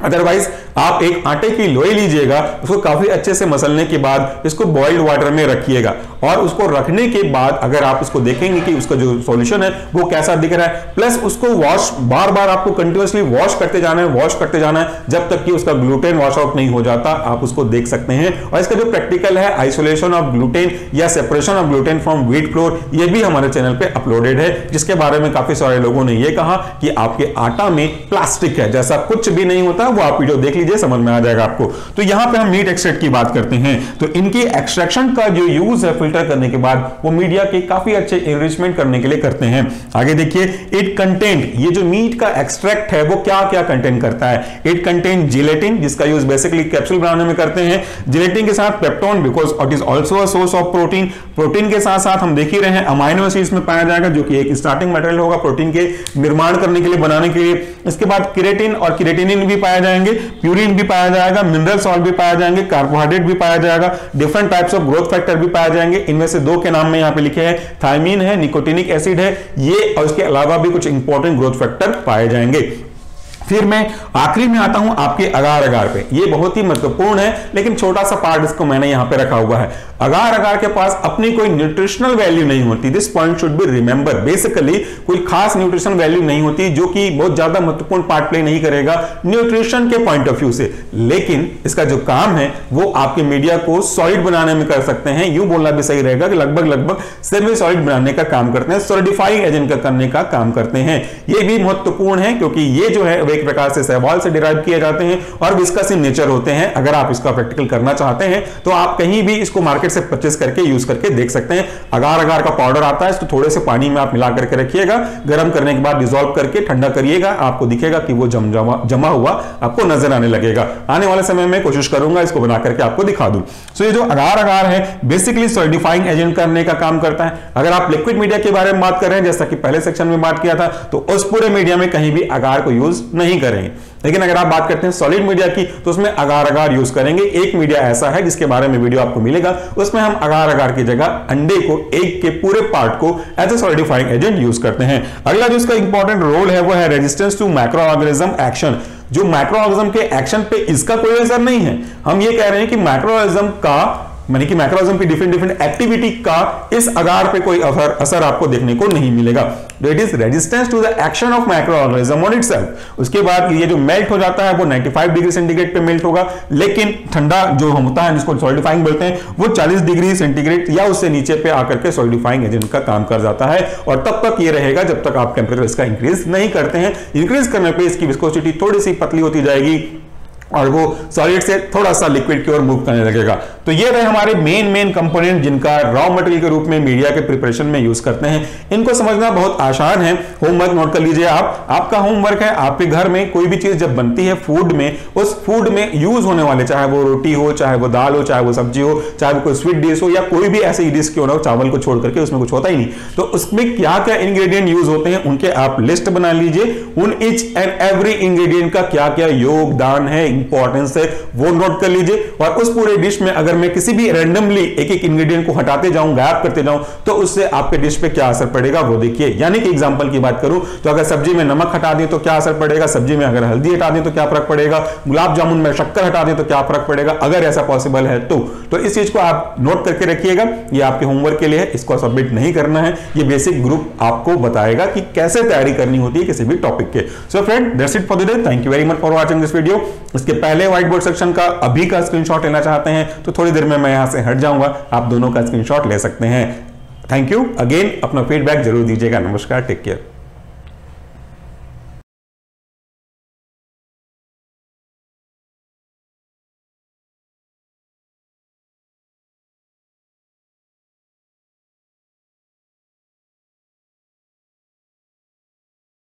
A: अदरवाइज आप एक आटे की लोई लीजिएगा, उसको काफी अच्छे से मसलने के बाद इसको बॉइल्ड वाटर में रखिएगा और उसको रखने के बाद अगर आप उसको देखेंगे कि उसका जो सॉल्यूशन है वो कैसा दिख रहा है, प्लस उसको वॉश बार बार आपको कंटिन्यूअसली वॉश करते जाना है, वॉश करते जाना है जब तक कि उसका ग्लूटेन वॉश आउट नहीं हो जाता, आप उसको देख सकते हैं। और इसका जो प्रैक्टिकल है आइसोलेशन ऑफ ग्लूटेन या separation of gluten from wheat flour, ये भी हमारे चैनल पे अपलोडेड है, जिसके बारे में काफी सारे लोगों ने ये कहा कि आपके आटा में प्लास्टिक है, जैसा कुछ भी नहीं होता। वो आप वीडियो देख लीजिए, समझ में आ जाएगा आपको। तो यहां पे हम मीट एक्सट्रैक्ट की बात करते हैं, तो इनकी एक्सट्रैक्शन का जो यूज है फिल्टर करने के बाद वो मीडिया के काफी अच्छे एनरिचमेंट करने के लिए करते हैं। आगे देखिए, इट कंटेंट, ये जो मीट का एक्सट्रैक्ट है वो क्या क्या कंटेंट करता है। इट कंटेंट जिलेटिन, जिसका यूज बेसिकली कैप्सूल बनाने में करते हैं। जिलेटिन के साथ peptone, because it is also a source of protein. Protein के साथ साथ हम देख ही रहे हैं अमाइनो एसिड्स में पाया जाएगा, जो कि एक स्टार्टिंग मटेरियल होगा प्रोटीन के निर्माण करने के लिए, बनाने के लिए। इसके बाद केराटिन और केराटिनिन भी पाया जाएंगे, प्यूरिन भी पाया जाएगा, मिनरल सॉल्ट भी पाया जाएंगे, कार्बोहाइड्रेट भी पाया जाएगा, different types of growth factor भी पाए जाएंगे। इनमें से दो के नाम में यहां पे लिखे हैं, थायमीन है, निकोटिनिक एसिड है ये, और इसके अलावा भी कुछ इंपॉर्टेंट ग्रोथ फैक्टर पाए जाएंगे। फिर मैं आखिरी में आता हूं आपके अगार अगार पे, ये बहुत ही महत्वपूर्ण है लेकिन छोटा सा पार्ट इसको मैंने यहां पे रखा हुआ है। अगार अगार के पास अपनी कोई न्यूट्रिशनल वैल्यू नहीं होती, this point should be remember. Basically कोई खास न्यूट्रिशन वैल्यू नहीं होती, जो कि बहुत ज्यादा महत्वपूर्ण पार्ट प्ले नहीं करेगा न्यूट्रिशन के पॉइंट ऑफ व्यू से, लेकिन इसका जो काम है वो आपके मीडिया को सॉलिड बनाने में कर सकते हैं। यूं बोलना भी सही रहेगा कि लगभग सेमी सॉलिड बनाने का काम करते हैं, सॉलिडिफाइंग एजेंट का करने का काम करते हैं। ये भी महत्वपूर्ण है क्योंकि ये जो है एक प्रकार से शैवाल से डिराइव किए जाते हैं और विस्कस इन नेचर होते हैं। अगर आप इसका प्रैक्टिकल करना चाहते हैं तो आप कहीं भी इसको मार्केट से परचेस करके यूज करके देख सकते हैं। अगार अगार का पाउडर आता है, इसको थोड़े से पानी में आप मिला करके रखिएगा, गर्म करने के बाद डिसॉल्व करके ठंडा करिएगा, आपको दिखेगा कि वो जमा हुआ आपको नजर आने लगेगा। आने वाले समय में कोशिश करूंगा इसको बना करके आपको दिखा दूं। सो ये जो अगार अगार है बेसिकली सॉलिडिफाइंग एजेंट करने का काम करता है। अगर आप लिक्विड मीडिया के बारे में बात कर रहे हैं, जैसा कि पहले सेक्शन में बात किया था, तो उस पूरे मीडिया में कहीं भी अगार को यूज नहीं करेंगे। लेकिन अगर आप बात करते हैं सॉलिड मीडिया की, तो उसमें अगार अगार यूज करेंगे। एक मीडिया ऐसा है जिसके बारे में वीडियो आपको मिलेगा, उसमें हम अगार अगार की जगह अंडे को, एग के पूरे पार्ट को as a solidifying agent use करते हैं। अगला जो इसका इंपॉर्टेंट रोल है वो है resistance to micro organism action. जो माइक्रो ऑर्गेनिज्म के एक्शन पे इसका कोई असर नहीं है। हम ये कह रहे हैं कि माइक्रो ऑर्गेनिज्म का माने कि माइक्रोऑर्गेनिज्म की डिफरेंट एक्टिविटी का इस अगार पे कोई असर आपको देखने को नहीं मिलेगा। It is resistance to the action of microorganism on itself. उसके बाद ये जो मेल्ट हो जाता है वो 95 डिग्री सेंटीग्रेड पे मेल्ट होगा, लेकिन ठंडा जो होता है जिसको सॉलिडिफाइंग बोलते हैं वो 40 डिग्री सेंटीग्रेड या उससे नीचे पे आकर के सॉलिडिफाइंग एजेंट का काम कर जाता है, और तब तक ये रहेगा जब तक आप टेंपरेचर इसका इंक्रीज नहीं करते हैं। इंक्रीज करने पे इसकी विस्कोसिटी थोड़ी सी पतली होती जाएगी और वो सॉलिड से थोड़ा सा लिक्विड की ओर मूव करने लगेगा। तो ये रहे हमारे मेन कंपोनेंट जिनका रॉ मटेरियल के रूप में मीडिया के प्रिपरेशन में यूज करते हैं। इनको समझना बहुत आसान है, होमवर्क नोट कर लीजिए आप। आपका होमवर्क है, आपके घर में कोई भी चीज जब बनती है फूड में, उस फूड में यूज होने वाले, चाहे वो रोटी हो, चाहे वो दाल हो, चाहे वो सब्जी हो, चाहे वो कोई स्वीट डिश हो, या कोई भी ऐसी डिश क्यों ना हो, चावल को छोड़ करके उसमें कुछ होता ही नहीं, तो उसमें क्या क्या इंग्रेडिएंट यूज होते हैं उनके आप लिस्ट बना लीजिए। उन ईच एंड एवरी इंग्रेडिएंट का क्या क्या योगदान है, इंपॉर्टेंस है, वो नोट कर लीजिए। और उस पूरे डिश में अगर मैं किसी भी रैंडमली एक एक इंग्रेडिएंट को हटाते जाऊं, गायब करते जाऊं, तो उससे आपके डिश पे क्या असर पड़ेगा वो देखिए। यानी कि एग्जांपल की बात करूं तो अगर सब्जी में नमक हटा दें तो क्या असर पड़ेगा, सब्जी में अगर हल्दी हटा दें तो क्या फर्क पड़ेगा, गुलाब जामुन में शक्कर हटा दें तो क्या फर्क पड़ेगा, अगर ऐसा पॉसिबल है तो इस चीज को आप नोट करके रखिएगा। ये आपके होमवर्क के लिए है, इसको सबमिट नहीं करना है। ये बेसिक ग्रुप आपको बताएगा कि कैसे तैयारी करनी होती है किसी भी टॉपिक के। So friend, that's it for the day. Thank you very much for watching this video. इसके पहले व्हाइट बोर्ड सेक्शन का अभी का स्क्रीनशॉट लेना चाहते हैं तो थोड़ी देर में मैं यहां से हट जाऊंगा, आप दोनों का स्क्रीनशॉट ले सकते हैं। थैंक यू अगेन, अपना फीडबैक जरूर दीजिएगा। नमस्कार, टेक केयर।